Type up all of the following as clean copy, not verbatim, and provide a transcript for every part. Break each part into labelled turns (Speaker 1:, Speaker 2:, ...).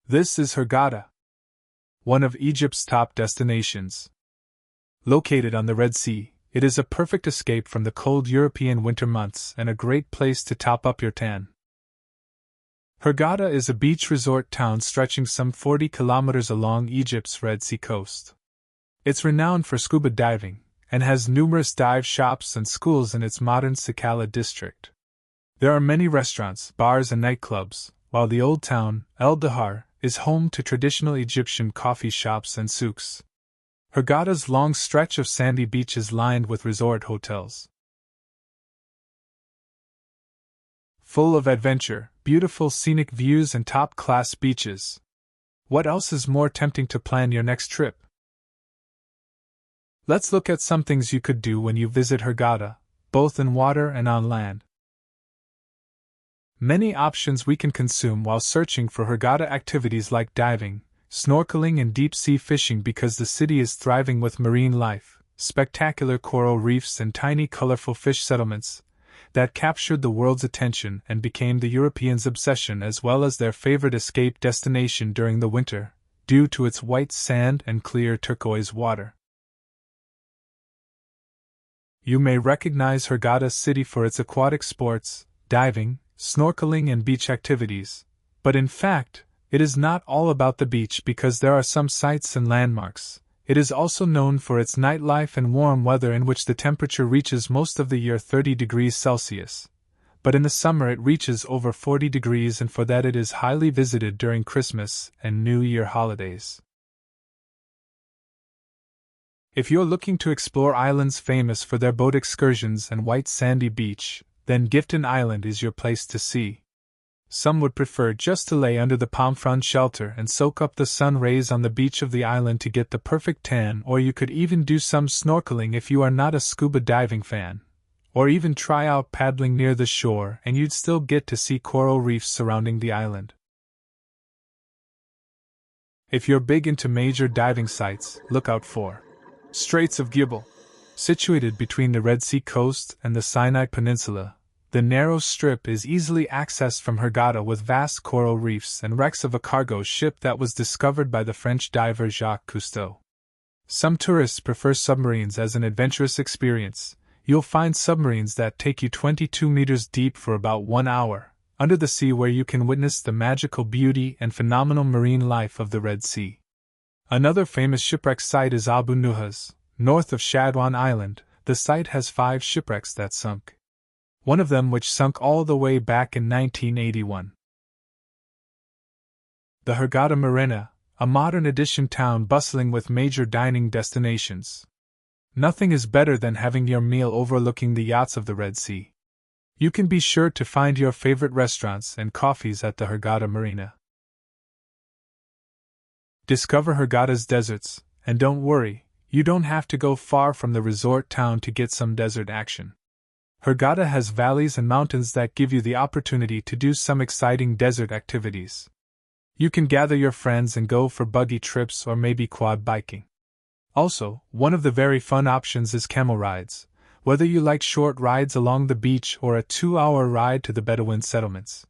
Speaker 1: This is Hurghada, one of Egypt's top destinations. Located on the Red Sea, it is a perfect escape from the cold European winter months and a great place to top up your tan. Hurghada is a beach resort town stretching some 40 kilometers along Egypt's Red Sea coast. It's renowned for scuba diving, and has numerous dive shops and schools in its modern Sakala district. There are many restaurants, bars and nightclubs, while the old town, El Dahar, is home to traditional Egyptian coffee shops and souks. Hurghada's long stretch of sandy beach is lined with resort hotels. Full of adventure, beautiful scenic views and top-class beaches. What else is more tempting to plan your next trip? Let's look at some things you could do when you visit Hurghada, both in water and on land. Many options we can consume while searching for Hurghada activities like diving, snorkeling and deep-sea fishing because the city is thriving with marine life, spectacular coral reefs and tiny colorful fish settlements that captured the world's attention and became the Europeans' obsession as well as their favorite escape destination during the winter, due to its white sand and clear turquoise water. You may recognize Hurghada city for its aquatic sports, diving, snorkeling and beach activities, but in fact, it is not all about the beach because there are some sights and landmarks. It is also known for its nightlife and warm weather in which the temperature reaches most of the year 30 degrees Celsius, but in the summer it reaches over 40 degrees and for that it is highly visited during Christmas and New Year holidays. If you're looking to explore islands famous for their boat excursions and white sandy beach, then Gifton Island is your place to see. Some would prefer just to lay under the palm frond shelter and soak up the sun rays on the beach of the island to get the perfect tan, or you could even do some snorkeling if you are not a scuba diving fan, or even try out paddling near the shore and you'd still get to see coral reefs surrounding the island. If you're big into major diving sites, look out for Straits of Gibel. Situated between the Red Sea coast and the Sinai Peninsula, the narrow strip is easily accessed from Hurghada with vast coral reefs and wrecks of a cargo ship that was discovered by the French diver Jacques Cousteau. Some tourists prefer submarines as an adventurous experience. You'll find submarines that take you 22 meters deep for about 1 hour, under the sea where you can witness the magical beauty and phenomenal marine life of the Red Sea. Another famous shipwreck site is Abu Nuhas, north of Shadwan Island. The site has 5 shipwrecks that sunk. One of them which sunk all the way back in 1981. The Hurghada Marina, a modern edition town bustling with major dining destinations. Nothing is better than having your meal overlooking the yachts of the Red Sea. You can be sure to find your favorite restaurants and coffees at the Hurghada Marina. Discover Hurghada's deserts, and don't worry, you don't have to go far from the resort town to get some desert action. Hurghada has valleys and mountains that give you the opportunity to do some exciting desert activities. You can gather your friends and go for buggy trips or maybe quad biking. Also, one of the very fun options is camel rides, whether you like short rides along the beach or a 2-hour ride to the Bedouin settlements.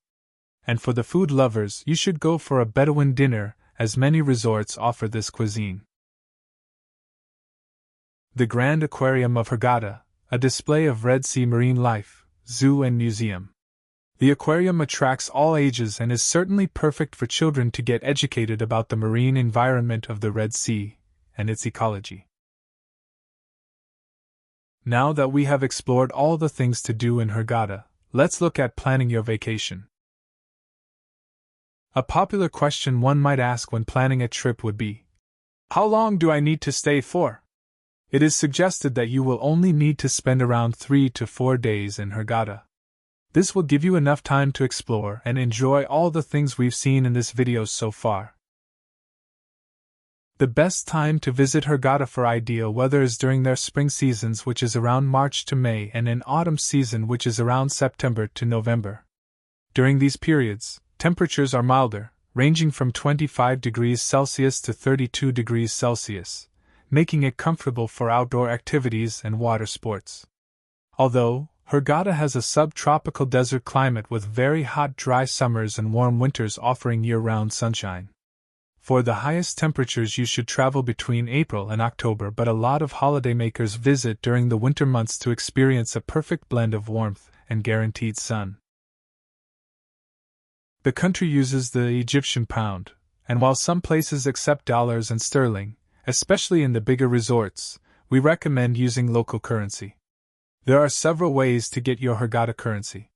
Speaker 1: And for the food lovers, you should go for a Bedouin dinner, as many resorts offer this cuisine. The Grand Aquarium of Hurghada, a display of Red Sea marine life, zoo and museum. The aquarium attracts all ages and is certainly perfect for children to get educated about the marine environment of the Red Sea and its ecology. Now that we have explored all the things to do in Hurghada, let's look at planning your vacation. A popular question one might ask when planning a trip would be, how long do I need to stay for? It is suggested that you will only need to spend around 3 to 4 days in Hurghada. This will give you enough time to explore and enjoy all the things we've seen in this video so far. The best time to visit Hurghada for ideal weather is during their spring seasons, which is around March to May, and in autumn season, which is around September to November. During these periods, temperatures are milder, ranging from 25 degrees Celsius to 32 degrees Celsius, making it comfortable for outdoor activities and water sports. Although Hurghada has a subtropical desert climate with very hot dry summers and warm winters offering year-round sunshine, For the highest temperatures you should travel between April and October, but a lot of holidaymakers visit during the winter months to experience a perfect blend of warmth and guaranteed sun. The country uses the Egyptian pound, and while some places accept dollars and sterling, especially in the bigger resorts, we recommend using local currency. There are several ways to get your Hurghada currency.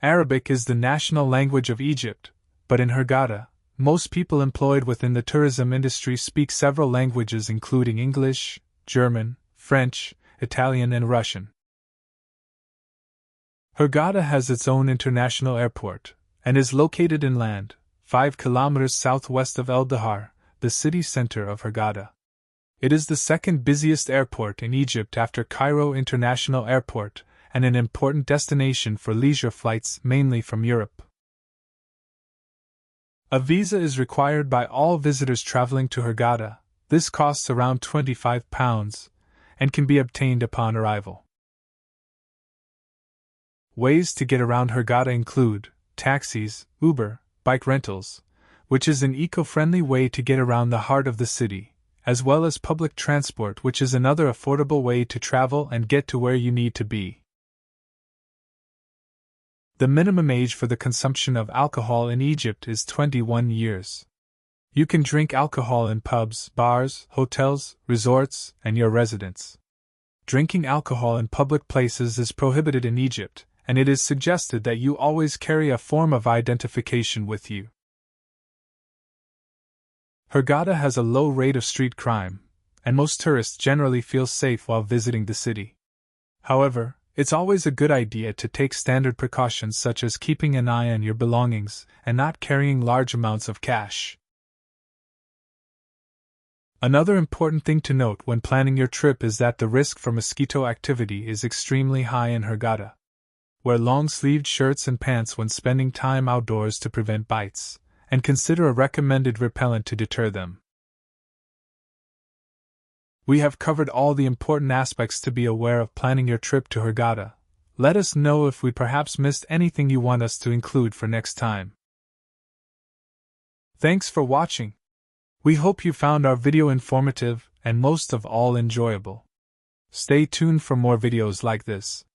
Speaker 1: Arabic is the national language of Egypt, but in Hurghada, most people employed within the tourism industry speak several languages including English, German, French, Italian, and Russian. Hurghada has its own international airport, and is located inland, 5 kilometers southwest of El Dahar, the city center of Hurghada. It is the second busiest airport in Egypt after Cairo International Airport, and an important destination for leisure flights mainly from Europe. A visa is required by all visitors traveling to Hurghada. This costs around £25 and can be obtained upon arrival. Ways to get around Hurghada include taxis, Uber, bike rentals, which is an eco-friendly way to get around the heart of the city, as well as public transport, which is another affordable way to travel and get to where you need to be. The minimum age for the consumption of alcohol in Egypt is 21 years. You can drink alcohol in pubs, bars, hotels, resorts, and your residence. Drinking alcohol in public places is prohibited in Egypt, and it is suggested that you always carry a form of identification with you. Hurghada has a low rate of street crime, and most tourists generally feel safe while visiting the city. However, it's always a good idea to take standard precautions such as keeping an eye on your belongings and not carrying large amounts of cash. Another important thing to note when planning your trip is that the risk for mosquito activity is extremely high in Hurghada. Wear long-sleeved shirts and pants when spending time outdoors to prevent bites, and consider a recommended repellent to deter them. We have covered all the important aspects to be aware of planning your trip to Hurghada. Let us know if we perhaps missed anything you want us to include for next time. Thanks for watching. We hope you found our video informative and most of all enjoyable. Stay tuned for more videos like this.